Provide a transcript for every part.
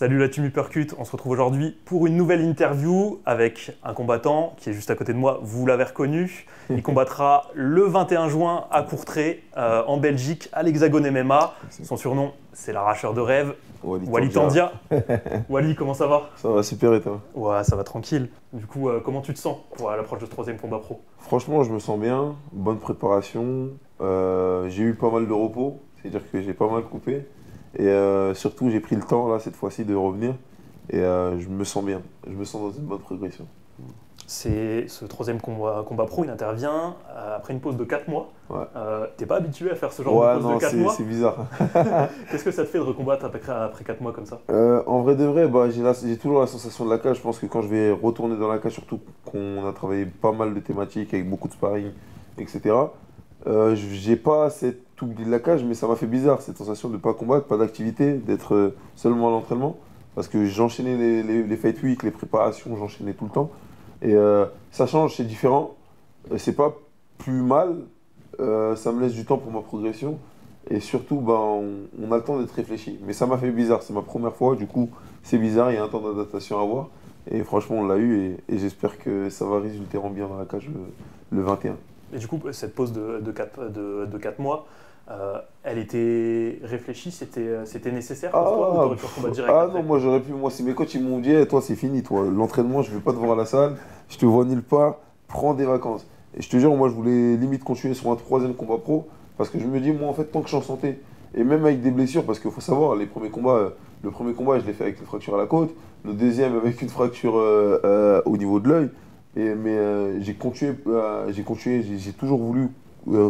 Salut la Team Uppercut, on se retrouve aujourd'hui pour une nouvelle interview avec un combattant qui est juste à côté de moi, vous l'avez reconnu. Il combattra le 21 juin à Courtrai, en Belgique, à l'Hexagone MMA. Son surnom, c'est l'arracheur de rêve, Walid Tandia. Wally, comment ça va? Ça va super et toi? Ouais, ça va tranquille. Du coup, comment tu te sens pour l'approche de ce troisième combat pro? Franchement, je me sens bien, bonne préparation. J'ai eu pas mal de repos, c'est-à-dire que j'ai pas mal coupé. Et surtout, j'ai pris le temps là cette fois-ci de revenir. Et je me sens bien, je me sens dans une bonne progression. C'est ce troisième combat pro, il intervient après une pause de 4 mois. Ouais. T'es pas habitué à faire ce genre de pause de 4 mois? C'est bizarre. Qu'est-ce que ça te fait de recombattre après 4 mois comme ça? En vrai de vrai, j'ai toujours la sensation de la cage. Je pense que quand je vais retourner dans la cage, surtout qu'on a travaillé pas mal de thématiques avec beaucoup de sparring, etc. J'ai pas cet oubli de la cage, mais ça m'a fait bizarre cette sensation de ne pas combattre, pas d'activité, d'être seulement à l'entraînement. Parce que j'enchaînais les fight week, les préparations, j'enchaînais tout le temps. Et ça change, c'est différent. C'est pas plus mal, ça me laisse du temps pour ma progression. Et surtout, on a le temps d'être réfléchi. Mais ça m'a fait bizarre, c'est ma première fois, du coup, c'est bizarre, il y a un temps d'adaptation à avoir. Et franchement, on l'a eu et j'espère que ça va résulter en bien dans la cage le 21. Et du coup, cette pause de 4 mois, elle était réfléchie, c'était nécessaire pour toi ou t'aurais pu combattre direct après? Non, moi j'aurais pu, moi si mes coachs ils m'ont dit, toi c'est fini, toi, l'entraînement, je ne vais pas te voir à la salle, je te vois nulle part, prends des vacances. Et je te jure, moi je voulais limite continuer sur un troisième combat pro, parce que je me dis, moi en fait, tant que je suis en santé, et même avec des blessures, parce qu'il faut savoir, le premier combat, je l'ai fait avec une fracture à la côte, le deuxième avec une fracture au niveau de l'œil. J'ai continué, j'ai toujours voulu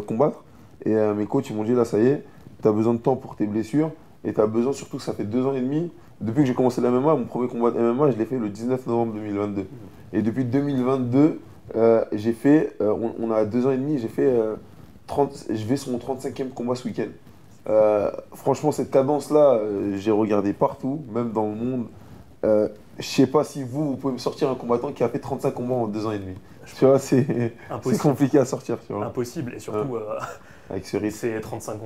combattre. Et mes coachs ils m'ont dit là ça y est, tu as besoin de temps pour tes blessures. Et tu as besoin surtout que ça fait 2 ans et demi. Depuis que j'ai commencé la MMA, mon premier combat de MMA, je l'ai fait le 19 novembre 2022. Et depuis 2022, j'ai fait, on a 2 ans et demi, j'ai fait je vais sur mon 35e combat ce week-end. Franchement, cette cadence-là, j'ai regardé partout, même dans le monde. Je sais pas si vous pouvez me sortir un combattant qui a fait 35 combats en 2 ans et demi. Tu vois, c'est compliqué à sortir. Tu vois. Impossible. Et surtout, avec ce rythme. c'est 35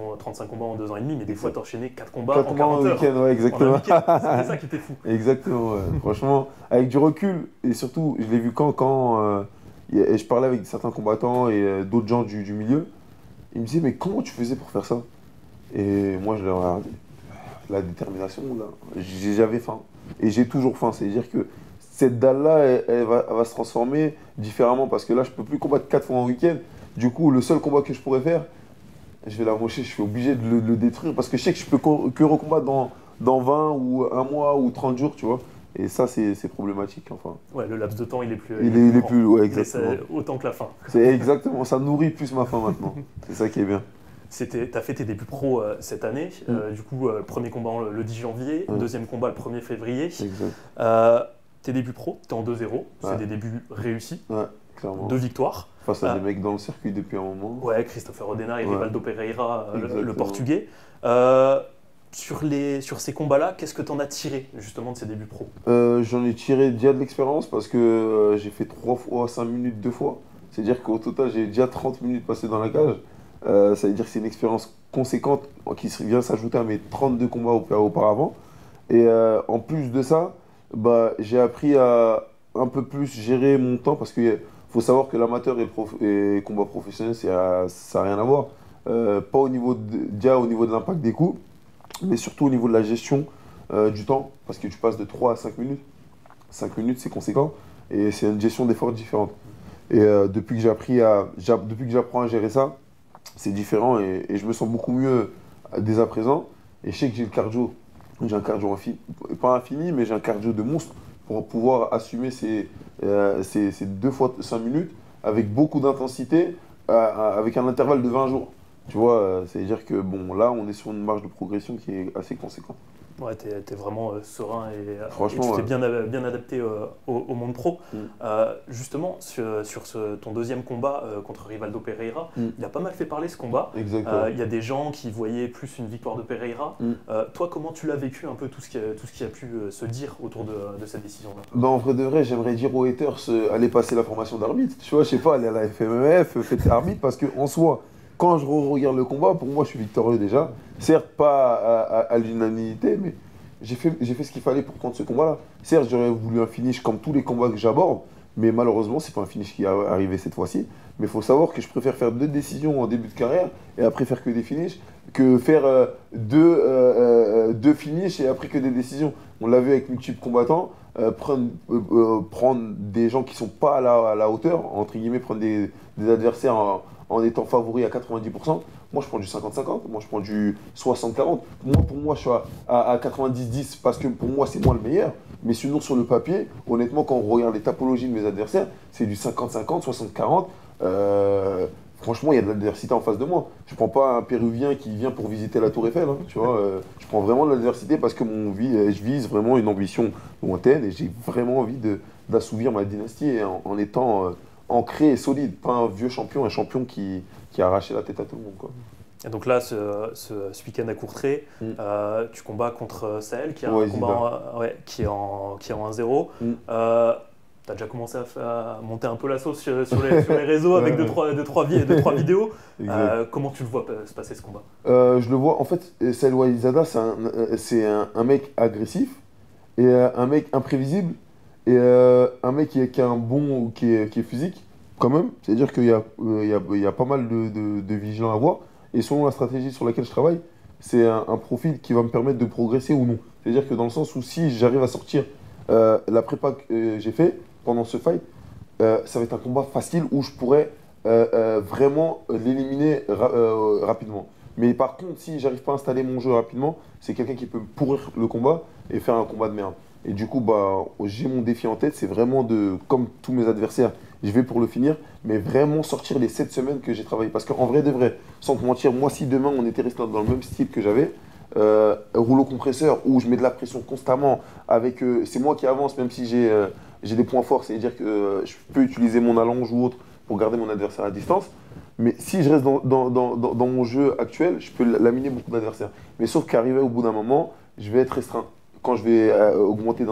combats en 2 ans et demi, mais des fois, t'enchaînais 4 combats 4 en combats 40 en heures. week-end, ouais, exactement. C'était ça qui était fou. Exactement, ouais. Franchement, avec du recul, et surtout, je l'ai vu et je parlais avec certains combattants et d'autres gens du milieu, ils me disaient, mais comment tu faisais pour faire ça? Et moi, je leur ai dit, la détermination, là, j'avais faim. Et j'ai toujours faim, c'est-à-dire que cette dalle-là, elle va se transformer différemment parce que là, je ne peux plus combattre 4 fois en week-end. Du coup, le seul combat que je pourrais faire, je vais l'amocher, je suis obligé de le détruire parce que je sais que je peux que recombattre dans 20 ou 1 mois ou 30 jours, tu vois. Et ça, c'est problématique, enfin. Ouais, le laps de temps, il est plus. Il est plus, ouais, exactement. Autant que la fin. C'est exactement, ça nourrit plus ma faim maintenant. C'est ça qui est bien. Tu as fait tes débuts pro cette année, du coup, premier combat le 10 janvier, deuxième combat le 1er février. Exact. Tes débuts pro, tu es en 2-0, c'est Ouais. des débuts réussis, Ouais, clairement. 2 victoires. Face à des mecs dans le circuit depuis un moment. Ouais, Christopher Odena et Rivaldo Pereira, le portugais. Sur ces combats-là, qu'est-ce que tu en as tiré justement de ces débuts pro? J'en ai tiré déjà de l'expérience parce que j'ai fait 3 fois 5 minutes 2 fois. C'est-à-dire qu'au total, j'ai déjà 30 minutes passées dans la cage. Ça veut dire que c'est une expérience conséquente qui vient s'ajouter à mes 32 combats auparavant. Et en plus de ça, j'ai appris à un peu plus gérer mon temps parce qu'il faut savoir que l'amateur et le combat professionnel, ça n'a rien à voir. Pas déjà au niveau de l'impact des coups, mais surtout au niveau de la gestion du temps parce que tu passes de 3 à 5 minutes. 5 minutes, c'est conséquent et c'est une gestion d'efforts différente. Et depuis que j'apprends à gérer ça, c'est différent et je me sens beaucoup mieux dès à présent. Et je sais que j'ai le cardio. J'ai un cardio pas infini, mais j'ai un cardio de monstre pour pouvoir assumer ces 2 fois 5 minutes avec beaucoup d'intensité, avec un intervalle de 20 jours. Tu vois, c'est-à-dire que là, on est sur une marge de progression qui est assez conséquente. Ouais, t'es vraiment serein et Franchement, tu t'es bien adapté au monde pro. Justement, sur ton deuxième combat contre Rivaldo Pereira, il a pas mal fait parler ce combat. Exactement. Il y a des gens qui voyaient plus une victoire de Pereira. Toi, comment tu l'as vécu un peu tout ce qui a pu se dire autour de cette décision-là? En vrai de vrai, j'aimerais dire aux haters, allez passer la formation d'arbitre. Tu vois, je sais pas, allez à la FMMF, faites arbitre parce qu'en soi, quand je regarde le combat, pour moi, je suis victorieux déjà. Certes, pas à l'unanimité, mais j'ai fait ce qu'il fallait pour prendre ce combat-là. Certes, j'aurais voulu un finish comme tous les combats que j'aborde, mais malheureusement, c'est pas un finish qui est arrivé cette fois-ci. Mais il faut savoir que je préfère faire 2 décisions en début de carrière et après faire que des finishes, que faire deux finishes et après que des décisions. On l'a vu avec multiples combattants, prendre des gens qui sont pas à la hauteur, entre guillemets, prendre des adversaires en étant favori à 90%. Moi, je prends du 50-50, moi, je prends du 60-40. Pour moi, je suis à 90-10 parce que pour moi, c'est moi le meilleur. Mais sinon, sur le papier, honnêtement, quand on regarde les typologies de mes adversaires, c'est du 50-50, 60-40. Franchement, il y a de l'adversité en face de moi. Je ne prends pas un Péruvien qui vient pour visiter la Tour Eiffel. Hein, tu vois, je prends vraiment de l'adversité parce que je vise vraiment une ambition lointaine et j'ai vraiment envie d'assouvir ma dynastie en étant ancré et solide. Pas un vieux champion, un champion qui a arraché la tête à tout le monde, quoi. Et donc là, ce week-end à Courtrai, tu combats contre Sahel, qui a Ouais, un combat qui est en 1-0. Tu as déjà commencé à monter un peu la sauce sur les réseaux avec deux, trois vidéos. Comment tu le vois se passer ce combat? Je le vois, en fait, Sahel Walizada, c'est un mec agressif et un mec imprévisible et un mec qui a un bon, qui est physique quand même. C'est-à-dire qu'il y a pas mal de vigilants à voir. Et selon la stratégie sur laquelle je travaille, c'est un profil qui va me permettre de progresser ou non. C'est-à-dire que dans le sens où si j'arrive à sortir la prépa que j'ai fait pendant ce fight, ça va être un combat facile où je pourrais vraiment l'éliminer rapidement. Mais par contre, si j'arrive pas à installer mon jeu rapidement, c'est quelqu'un qui peut me pourrir le combat et faire un combat de merde. Et du coup, j'ai mon défi en tête, c'est vraiment comme tous mes adversaires, je vais pour le finir, mais vraiment sortir les 7 semaines que j'ai travaillé. Parce qu'en vrai de vrai, sans te mentir, moi si demain on était resté dans le même style que j'avais, rouleau compresseur où je mets de la pression constamment, c'est moi qui avance même si j'ai des points forts, c'est-à-dire que je peux utiliser mon allonge ou autre pour garder mon adversaire à distance. Mais si je reste dans mon jeu actuel, je peux laminer beaucoup d'adversaires. Mais sauf qu'arrivé au bout d'un moment, je vais être restreint. Quand je vais augmenter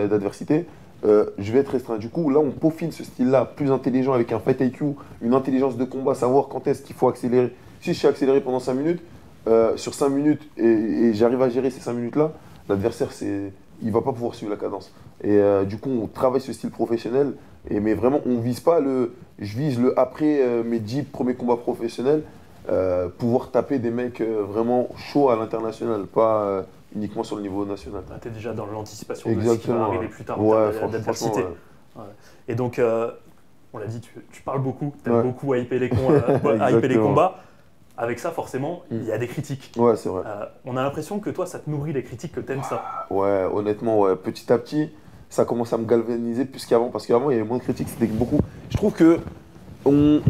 d'adversité, je vais être restreint. Du coup, là, on peaufine ce style-là, plus intelligent, avec un fight IQ, une intelligence de combat, savoir quand est-ce qu'il faut accélérer. Si je suis accéléré pendant 5 minutes, sur 5 minutes, et j'arrive à gérer ces 5 minutes-là, l'adversaire, il ne va pas pouvoir suivre la cadence. Et du coup, on travaille ce style professionnel, mais vraiment, on ne vise pas je vise le après mes 10 premiers combats professionnels, pouvoir taper des mecs vraiment chauds à l'international, pas uniquement sur le niveau national. Tu es déjà dans l'anticipation de ce qui va arriver plus tard en termes d'adversité. Ouais. Et donc, on l'a dit, tu parles beaucoup, tu aimes beaucoup hyper les combats. Avec ça, forcément, il y a des critiques. Ouais, c'est vrai. On a l'impression que toi, ça te nourrit les critiques, que tu aimes ça. Ouais, honnêtement, ouais. Petit à petit, ça commence à me galvaniser plus qu'avant. Parce qu'avant, il y avait moins de critiques, c'était beaucoup. Je trouve que on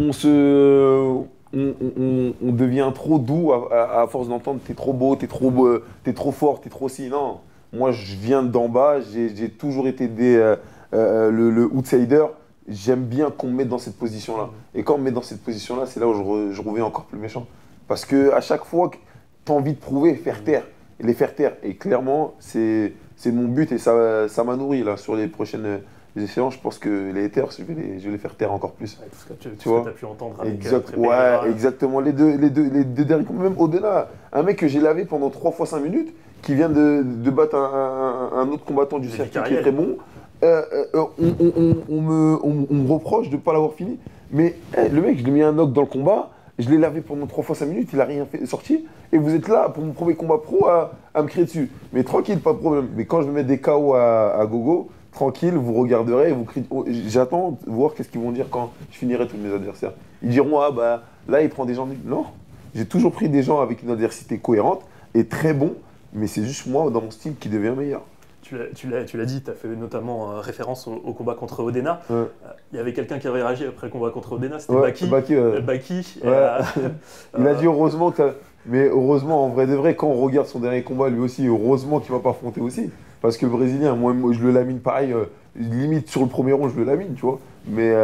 devient trop doux à force d'entendre t'es trop beau, t'es trop fort, t'es trop si. Non, moi je viens d'en bas, j'ai toujours été le outsider. J'aime bien qu'on me mette dans cette position-là. Et quand on me met dans cette position-là, c'est là où je reviens encore plus méchant. Parce qu'à chaque fois, tu as envie de prouver, les faire taire. Et clairement, c'est mon but et ça m'a nourri là, sur les prochaines échéances. Je pense que les haters, je vais les faire taire encore plus. Ouais, tout ce que tu as pu entendre avec exactement. Les deux derniers, même au-delà. Un mec que j'ai lavé pendant 3 fois 5 minutes, qui vient de battre un autre combattant du circuit qui est très bon. On me reproche de ne pas l'avoir fini. Mais le mec, je lui ai mis un knock dans le combat, je l'ai lavé pendant 3 fois 5 minutes, il n'a rien sorti. Et vous êtes là pour mon premier combat pro à me crier dessus. Mais tranquille, pas de problème. Mais quand je vais mettre des KO à gogo, tranquille, vous regarderez et vous criez. J'attends de voir qu'est-ce qu'ils vont dire quand je finirai tous mes adversaires. Ils diront, ah bah là, il prend des gens nuls. Non, j'ai toujours pris des gens avec une adversité cohérente et très bon, mais c'est juste moi, dans mon style, qui devient meilleur. Tu l'as dit, tu as fait notamment référence au combat contre Odena. Il y avait quelqu'un qui avait réagi après le combat contre Odena, c'était Baki. Il a dit heureusement que mais heureusement, en vrai de vrai, quand on regarde son dernier combat, lui aussi, heureusement qu'il ne va pas affronter aussi. Parce que le Brésilien, moi je le lamine pareil, limite sur le premier round, je le lamine, tu vois. Mais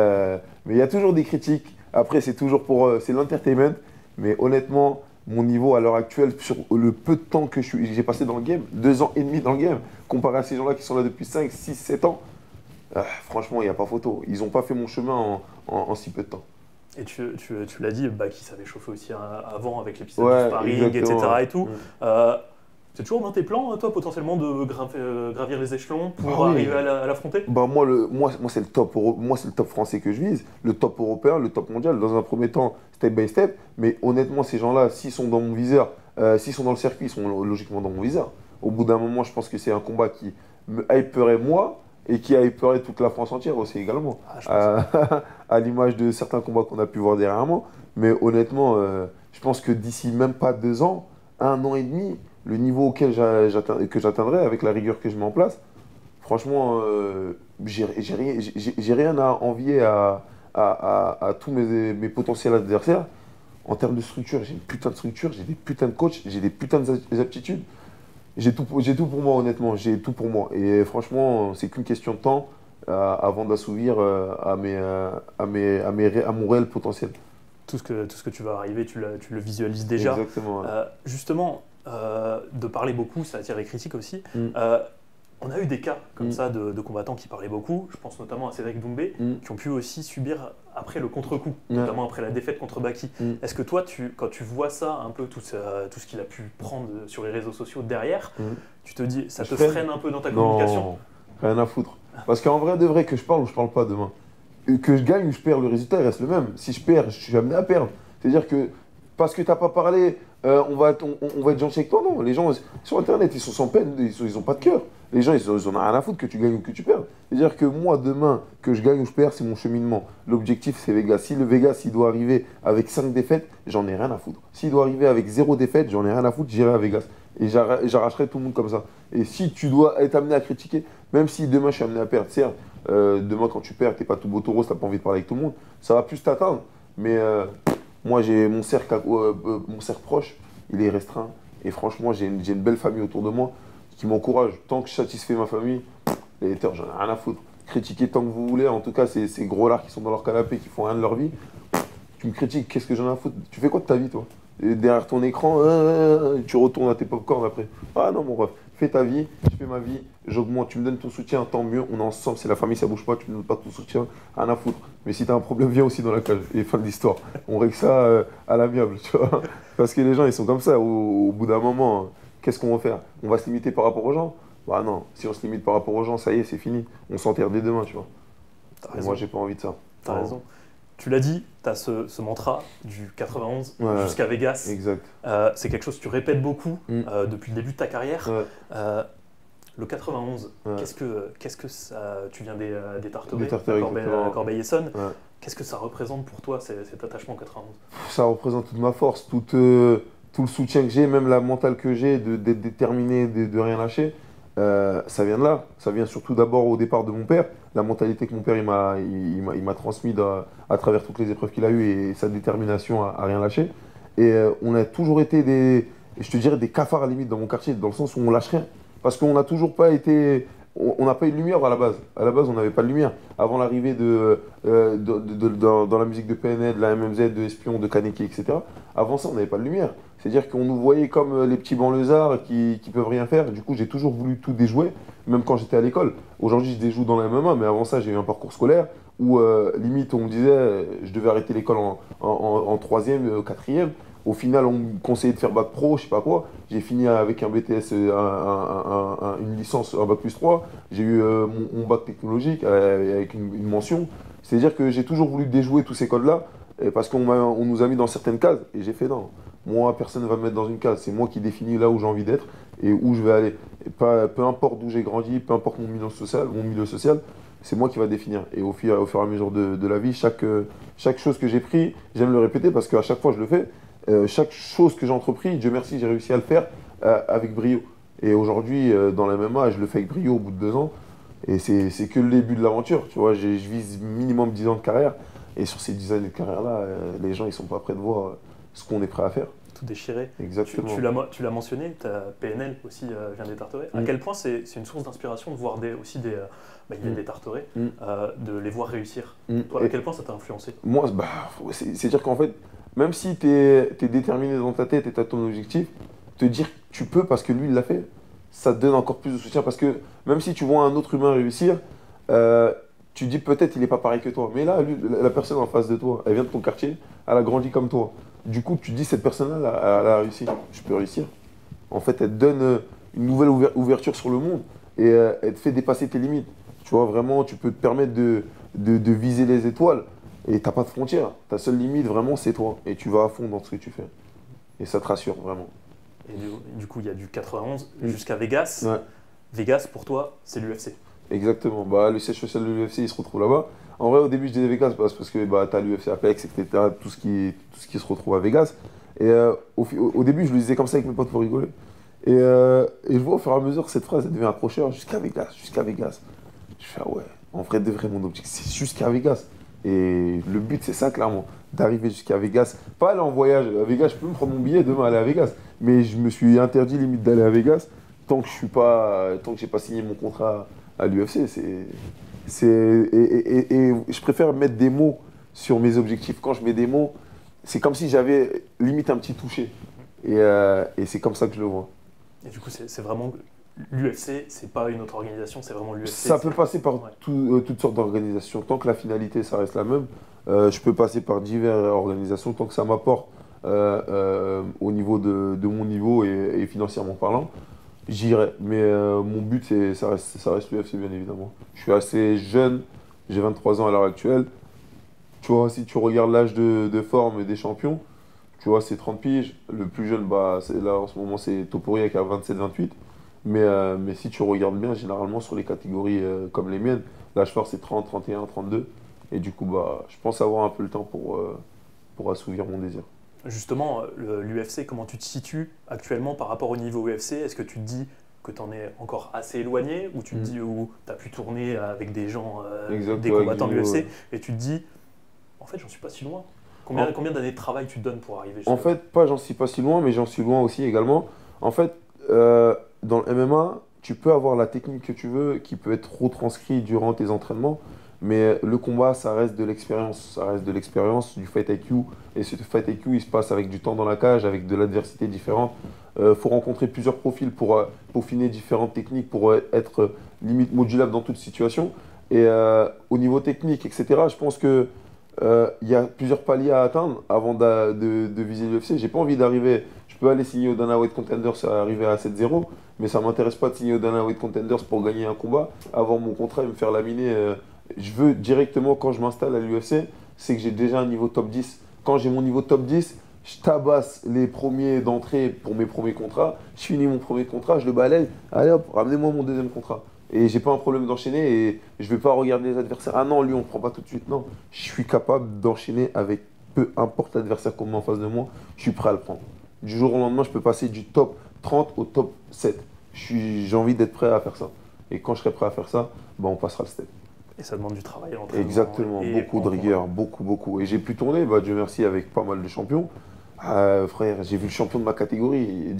il y a toujours des critiques. Après, c'est toujours c'est l'entertainment. Mais honnêtement, mon niveau à l'heure actuelle, sur le peu de temps que j'ai passé dans le game, 2 ans et demi dans le game, comparé à ces gens-là qui sont là depuis 5, 6, 7 ans, franchement, il n'y a pas photo. Ils n'ont pas fait mon chemin en si peu de temps. Et tu l'as dit, Baki s'avait chauffé aussi avant avec l'épisode du sparring, etc. Et tout. C'est toujours dans tes plans, toi, potentiellement, de gravir les échelons pour oui. arriver à l'affronter? Bah moi c'est le top moi c'est le top français que je vise, le top européen, le top mondial, dans un premier temps, step by step. Mais honnêtement, ces gens-là, s'ils sont dans mon viseur, s'ils sont dans le circuit, ils sont logiquement dans mon viseur. Au bout d'un moment, je pense que c'est un combat qui me hyperait moi et qui hyperait toute la France entière aussi également. Ah, je pense. À l'image de certains combats qu'on a pu voir dernièrement. Mais honnêtement, je pense que d'ici même pas 2 ans, 1 an et demi, le niveau auquel que j'atteindrai avec la rigueur que je mets en place, franchement, j'ai rien à envier à tous mes potentiels adversaires. En termes de structure, j'ai une putain de structure, j'ai des putains de coachs, j'ai des putains d'aptitudes. J'ai tout pour moi, honnêtement, j'ai tout pour moi. Et franchement, c'est qu'une question de temps avant d'assouvir à mon réel potentiel. Tout ce que tu vas arriver, tu le visualises déjà. Exactement. Ouais. Justement, de parler beaucoup, ça attire les critiques aussi. Mm. On a eu des cas comme ça de combattants qui parlaient beaucoup. Je pense notamment à Cédric Doumbé, qui ont pu aussi subir après le contre-coup, notamment après la défaite contre Baki. Est-ce que toi, quand tu vois ça, un peu tout ce qu'il a pu prendre sur les réseaux sociaux derrière, tu te dis, ça te freine un peu dans ta communication? Non, rien à foutre. Parce qu'en vrai, de vrai, que je parle ou je parle pas demain, que je gagne ou je perds, le résultat il reste le même. Si je perds, je suis amené à perdre. C'est-à-dire que parce que tu n'as pas parlé, on va être gentil avec toi. Non, les gens sur Internet, ils sont sans peine, ils n'ont pas de cœur. Les gens, ils en ont rien à foutre que tu gagnes ou que tu perds. C'est-à-dire que moi, demain, que je gagne ou je perds, c'est mon cheminement. L'objectif, c'est Vegas. Si le Vegas, il doit arriver avec 5 défaites, j'en ai rien à foutre. S'il doit arriver avec 0 défaite, j'en ai rien à foutre, j'irai à Vegas. Et j'arracherai tout le monde comme ça. Et si tu dois être amené à critiquer, même si demain, je suis amené à perdre, certes, demain, quand tu perds, tu n'es pas tout beau tout rose, tu n'as pas envie de parler avec tout le monde, ça va plus t'atteindre. Mais moi, j'ai mon cercle proche, il est restreint. Et franchement, j'ai une belle famille autour de moi qui m'encourage. Tant que je satisfais ma famille, les haters, j'en ai rien à foutre. Critiquez tant que vous voulez. En tout cas, ces gros lards qui sont dans leur canapé, qui font rien de leur vie. Tu me critiques, qu'est-ce que j'en ai à foutre? Tu fais quoi de ta vie, toi? Et derrière ton écran, tu retournes à tes pop-corn après. Ah non, mon ref, fais ta vie, je fais ma vie, j'augmente. Tu me donnes ton soutien, tant mieux. On est ensemble, c'est la famille, ça bouge pas. Tu me donnes pas ton soutien, rien à foutre. Mais si t'as un problème, viens aussi dans la cage. Et fin de l'histoire. On règle ça à l'amiable, tu vois. Parce que les gens, ils sont comme ça. Au bout d'un moment, qu'est-ce qu'on va faire? On va se limiter par rapport aux gens? Bah non, si on se limite par rapport aux gens, ça y est, c'est fini. On s'enterre dès demain, tu vois. Et moi, j'ai pas envie de ça. T'as raison. Tu l'as dit, tu as ce mantra du 91 jusqu'à Vegas. Exact. C'est quelque chose que tu répètes beaucoup depuis le début de ta carrière. Le 91, qu'est-ce que ça... Tu viens des Tarterets, à Corbeil-Essonnes. Qu'est-ce que ça représente pour toi, cet attachement au 91? Ça représente toute ma force, tout le soutien que j'ai, même la mentale que j'ai d'être déterminé, de rien lâcher. Ça vient de là. Ça vient surtout d'abord au départ de mon père. La mentalité que mon père il m'a transmis à travers toutes les épreuves qu'il a eues et sa détermination à rien lâcher. Et on a toujours été je te dirais des cafards à la limite dans mon quartier, dans le sens où on lâche rien. Parce qu'on n'a toujours pas été... On n'a pas eu de lumière à la base. À la base, on n'avait pas de lumière. Avant l'arrivée dans la musique de PNL, de la MMZ, de Espion, de Kaneki, etc. Avant ça, on n'avait pas de lumière. C'est-à-dire qu'on nous voyait comme les petits banlieusards qui peuvent rien faire. Du coup, j'ai toujours voulu tout déjouer, même quand j'étais à l'école. Aujourd'hui, je déjoue dans la MMA, mais avant ça, j'ai eu un parcours scolaire où, limite, on me disait je devais arrêter l'école en 3e, 4e. Au final, on me conseillait de faire bac pro, je sais pas quoi. J'ai fini avec un BTS, une licence, un bac plus 3. J'ai eu mon bac technologique avec une mention. C'est-à-dire que j'ai toujours voulu déjouer tous ces codes-là parce qu'on nous a mis dans certaines cases. Et j'ai fait non. Moi, personne ne va me mettre dans une case. C'est moi qui définis là où j'ai envie d'être et où je vais aller. Et peu importe d'où j'ai grandi, peu importe mon milieu social, c'est moi qui va définir. Et au fur et à mesure de la vie, chaque chose que j'ai pris, j'aime le répéter parce qu'à chaque fois je le fais. Chaque chose que j'ai entrepris, Dieu merci, j'ai réussi à le faire avec brio. Et aujourd'hui, dans la MMA, je le fais avec brio au bout de 2 ans. Et c'est que le début de l'aventure. Tu vois, je vise minimum 10 ans de carrière. Et sur ces 10 années de carrière-là, les gens, ils sont pas prêts de voir ce qu'on est prêt à faire. Tout déchiré. Exactement. Tu l'as mentionné, ta PNL aussi vient des Tarterets. À quel point c'est une source d'inspiration de voir il y a des Tarterets, de les voir réussir. Toi, à quel point ça t'a influencé? Moi, c'est-à-dire qu'en fait, même si tu es déterminé dans ta tête et tu as ton objectif, te dire que tu peux parce que lui, il l'a fait, ça te donne encore plus de soutien. Parce que même si tu vois un autre humain réussir, tu te dis peut-être il n'est pas pareil que toi. Mais là, lui, la personne en face de toi, elle vient de ton quartier, elle a grandi comme toi. Du coup, tu te dis cette personne-là, elle a réussi. Je peux réussir. En fait, elle te donne une nouvelle ouverture sur le monde et elle te fait dépasser tes limites. Tu vois, vraiment, tu peux te permettre de viser les étoiles et t'as pas de frontières. Ta seule limite, vraiment, c'est toi. Et tu vas à fond dans ce que tu fais. Et ça te rassure, vraiment. Et du coup, il y a du 91 jusqu'à Vegas. Ouais. Vegas, pour toi, c'est l'UFC. Exactement. Bah, le siège social de l'UFC, il se retrouve là-bas. En vrai, au début, je disais Vegas parce que bah, tu as l'UFC Apex, etc. Tout ce qui se retrouve à Vegas. Et au début, je le disais comme ça avec mes potes pour rigoler. Et je vois au fur et à mesure que cette phrase elle devient accrocheur jusqu'à Vegas, jusqu'à Vegas. Je fais ah ouais, en vrai de vrai, mon objectif, c'est jusqu'à Vegas. Et le but, c'est ça, clairement, d'arriver jusqu'à Vegas. Pas aller en voyage à Vegas, je peux me prendre mon billet demain aller à Vegas. Mais je me suis interdit limite d'aller à Vegas tant que j'ai pas signé mon contrat à l'UFC. Et je préfère mettre des mots sur mes objectifs. Quand je mets des mots, c'est comme si j'avais limite un petit toucher. Et c'est comme ça que je le vois. Et du coup, c'est vraiment l'UFC, c'est pas une autre organisation, c'est vraiment l'UFC. Ça peut passer par toutes sortes d'organisations. Tant que la finalité, ça reste la même, je peux passer par diverses organisations tant que ça m'apporte au niveau de mon niveau et financièrement parlant. J'irai, mais mon but, ça reste l'UFC, bien évidemment. Je suis assez jeune, j'ai 23 ans à l'heure actuelle. Tu vois, si tu regardes l'âge de forme des champions, tu vois, c'est 30 piges. Le plus jeune, bah, là, en ce moment, c'est Topuria qui a 27-28. Mais si tu regardes bien, généralement, sur les catégories comme les miennes, l'âge fort, c'est 30, 31, 32. Et du coup, bah, je pense avoir un peu le temps pour assouvir mon désir. Justement, l'UFC, comment tu te situes actuellement par rapport au niveau UFC? Est-ce que tu te dis que tu en es encore assez éloigné ou tu te dis où tu as pu tourner avec des gens, des combattants de l'UFC et tu te dis, en fait, j'en suis pas si loin. Combien d'années de travail tu te donnes pour arriver En fait, j'en suis pas si loin, mais j'en suis loin aussi également. En fait, dans le MMA, tu peux avoir la technique que tu veux qui peut être retranscrite durant tes entraînements. Mais le combat, ça reste de l'expérience. Ça reste de l'expérience, du fight IQ. Et ce fight IQ, il se passe avec du temps dans la cage, avec de l'adversité différente. Il faut rencontrer plusieurs profils pour peaufiner différentes techniques, pour être limite modulable dans toute situation. Et au niveau technique, etc., je pense que il y a plusieurs paliers à atteindre avant de viser l'UFC. J'ai pas envie d'arriver. Je peux aller signer au Dana White Contenders, arriver à 7-0, mais ça m'intéresse pas de signer au Dana White Contenders pour gagner un combat, avoir mon contrat et me faire laminer. Je veux directement, quand je m'installe à l'UFC, c'est que j'ai déjà un niveau top 10. Quand j'ai mon niveau top 10, je tabasse les premiers d'entrée pour mes premiers contrats. Je finis mon premier contrat, je le balaye. Allez hop, ramenez-moi mon deuxième contrat. Et j'ai pas un problème d'enchaîner et je vais pas regarder les adversaires. Ah non, lui on ne prend pas tout de suite. Non, je suis capable d'enchaîner avec peu importe l'adversaire qu'on met en face de moi. Je suis prêt à le prendre. Du jour au lendemain, je peux passer du top 30 au top 7. J'ai envie d'être prêt à faire ça. Et quand je serai prêt à faire ça, bah, on passera le step. Et ça demande du travail à l'entraînement. Exactement, beaucoup de rigueur, beaucoup. Et j'ai pu tourner, bah, Dieu merci, avec pas mal de champions. Frère, j'ai vu le champion de ma catégorie,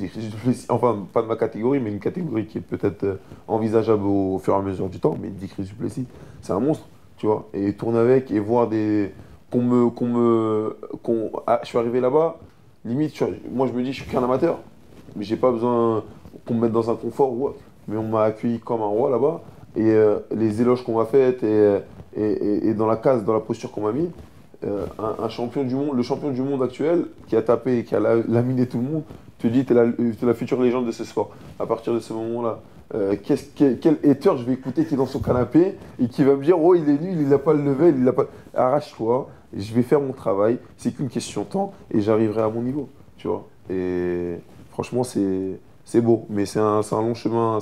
enfin pas de ma catégorie, mais une catégorie qui est peut-être envisageable au fur et à mesure du temps, mais Dick Duplessis, c'est un monstre, tu vois. Et tourner avec et voir je suis arrivé là-bas, limite, moi je me dis, je suis qu'un amateur, mais j'ai pas besoin qu'on me mette dans un confort ou autre. Mais on m'a accueilli comme un roi là-bas, et les éloges qu'on m'a faites et dans la case, dans la posture qu'on m'a mis. Un champion du monde, le champion du monde actuel qui a tapé et qui a laminé tout le monde, te dit t'es la future légende de ce sport. À partir de ce moment-là, quel hater je vais écouter qui est dans son canapé et qui va me dire oh il est nul, il n'a pas le level, il n'a pas. Arrache-toi, je vais faire mon travail, c'est qu'une question de temps et j'arriverai à mon niveau, tu vois. Et franchement c'est beau, mais c'est un long chemin,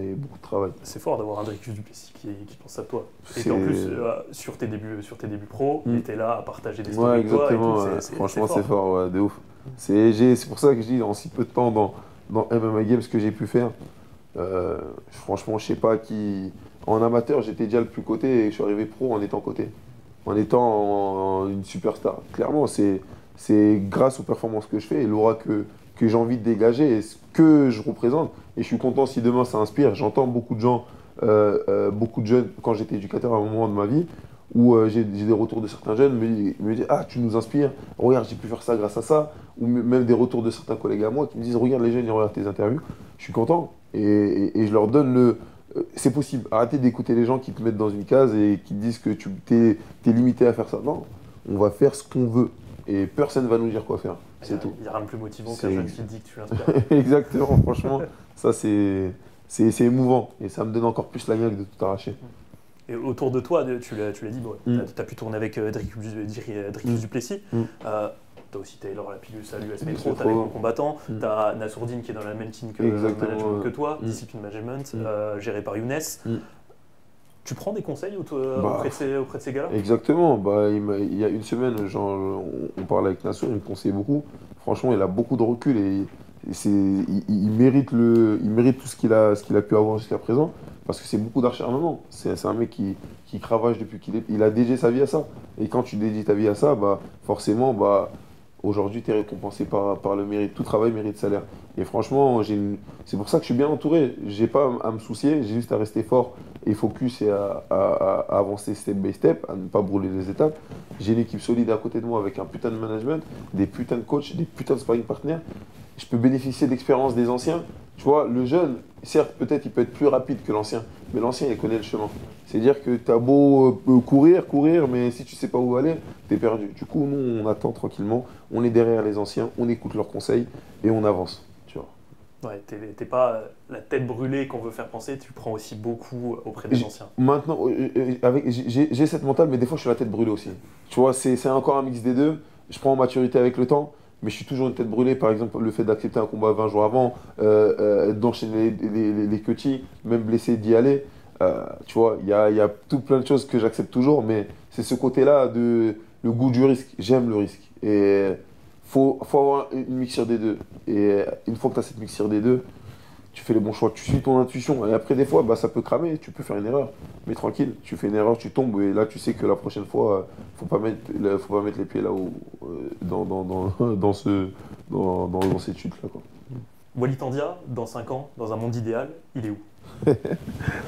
et beaucoup de travail. C'est fort d'avoir un Dricus Duplessis qui pense à toi. Et en plus, sur tes débuts pro, il était là à partager des stories avec toi. Exactement, et tout. Franchement, c'est fort, ouais, de ouf. C'est pour ça que je dis, en si peu de temps dans MMA Games, ce que j'ai pu faire, franchement, je sais pas qui. En amateur, j'étais déjà le plus coté et je suis arrivé pro en étant coté. En étant une superstar. Clairement, c'est grâce aux performances que je fais et l'aura que j'ai envie de dégager et ce que je représente. Et je suis content si demain ça inspire. J'entends beaucoup de gens, beaucoup de jeunes, quand j'étais éducateur à un moment de ma vie, où j'ai des retours de certains jeunes me disent ah, tu nous inspires, regarde, j'ai pu faire ça grâce à ça. Ou même des retours de certains collègues à moi qui me disent regarde les jeunes, ils regardent tes interviews. Je suis content et je leur donne c'est possible. Arrêtez d'écouter les gens qui te mettent dans une case et qui te disent que tu es limité à faire ça. Non, on va faire ce qu'on veut. et personne ne va nous dire quoi faire. C'est tout. Il n'y a rien de plus motivant C'est- qu'un jeune qui te dit que tu l'inspires. Exactement, franchement, ça c'est émouvant et ça me donne encore plus la niaque de tout arracher. Et autour de toi, tu l'as dit, bon, Mm. tu as pu tourner avec Dricus Duplessis. Mm. Tu as aussi Taylor Lapillus à l'US Métro. Metro, tu as les bons combattants. Mm. Tu as Nassourdine qui est dans la même team que, Exactement, management que ouais. toi, Mm. Discipline Management, Mm. géré par Younes. Mm. Tu prends des conseils Bah, auprès de ces gars-là? Exactement, bah, il y a une semaine, genre, on parlait avec Nassau, il me conseillait beaucoup. Franchement, il a beaucoup de recul et il mérite tout ce qu'il a pu avoir jusqu'à présent parce que c'est beaucoup d'acharnement. C'est un mec qui cravache depuis il a dédié sa vie à ça. Et quand tu dédies ta vie à ça, bah, forcément, bah, aujourd'hui, tu es récompensé par le mérite. Tout travail mérite salaire. Et franchement, c'est pour ça que je suis bien entouré. J'ai pas à me soucier, j'ai juste à rester fort et focus et à avancer step by step, à ne pas brûler les étapes. J'ai une équipe solide à côté de moi avec un putain de management, des putains de coachs, des putains de sparring partners. Je peux bénéficier d'expérience des anciens. Tu vois, le jeune, certes, peut-être il peut être plus rapide que l'ancien, mais l'ancien, il connaît le chemin. C'est-à-dire que tu as beau courir, mais si tu sais pas où aller, tu es perdu. Du coup, nous, on attend tranquillement, on est derrière les anciens, on écoute leurs conseils et on avance. Tu vois. Ouais, t'es pas la tête brûlée qu'on veut faire penser, tu prends aussi beaucoup auprès des anciens. Maintenant, j'ai cette mentale, mais des fois, je suis la tête brûlée aussi. Tu vois, c'est encore un mix des deux. Je prends en maturité avec le temps. Mais je suis toujours une tête brûlée, par exemple, le fait d'accepter un combat 20 jours avant, d'enchaîner les cuties, même blessé d'y aller. Tu vois, il y a tout plein de choses que j'accepte toujours, mais c'est ce côté-là le goût du risque. J'aime le risque. Et faut avoir une mixture des deux. Et une fois que tu as cette mixture des deux, tu fais les bons choix, tu suis ton intuition. Et après, des fois, bah, ça peut cramer, tu peux faire une erreur. Mais tranquille, tu fais une erreur, tu tombes, et là, tu sais que la prochaine fois, faut pas mettre les pieds là où, dans cette chute-là, quoi. Walid Tandia, dans 5 ans, dans un monde idéal, il est où?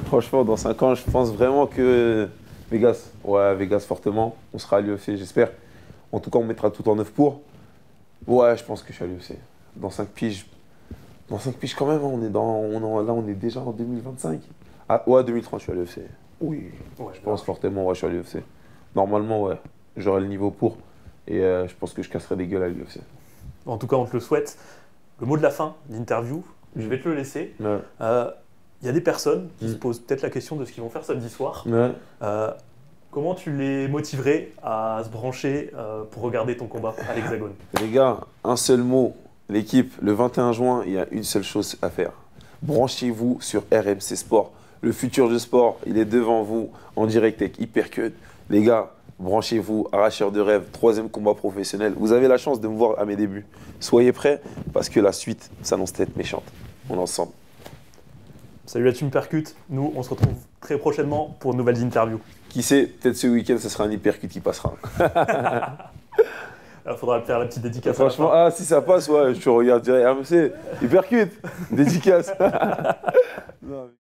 Franchement, dans 5 ans, je pense vraiment que Vegas, ouais, Vegas fortement, on sera à l'UFC, j'espère. En tout cas, on mettra tout en œuvre pour. Ouais, je pense que je suis à l'UFC. Dans 5 piges. Dans 5 piges quand même, là on est déjà en 2025. Ah ouais, 2030 je suis à l'UFC. Oui, Ouais, je pense fortement, ouais, je suis à l'UFC. Normalement, ouais, j'aurai le niveau pour. Et je pense que je casserai des gueules à l'UFC. En tout cas, on te le souhaite. Le mot de la fin d'interview, je vais te le laisser. Ouais. Il y a des personnes qui Mm. se posent peut-être la question de ce qu'ils vont faire samedi soir. Ouais. Comment tu les motiverais à se brancher pour regarder ton combat à l'Hexagone? Les gars, un seul mot, l'équipe, le 21 juin, il y a une seule chose à faire. Branchez-vous sur RMC Sport. Le futur du sport, il est devant vous, en direct avec Hypercut. Les gars, branchez-vous, arracheur de rêve, 3e combat professionnel. Vous avez la chance de me voir à mes débuts. Soyez prêts, parce que la suite s'annonce tête méchante. On est ensemble. Salut la team Percute, nous on se retrouve très prochainement pour de nouvelles interviews. Qui sait, peut-être ce week-end, ce sera un Hypercut qui passera. Il faudra faire la petite dédicace. À la Franchement, fin. si ça passe, ouais, je te regarde direct. RMC, Hypercut, dédicace. Non, mais-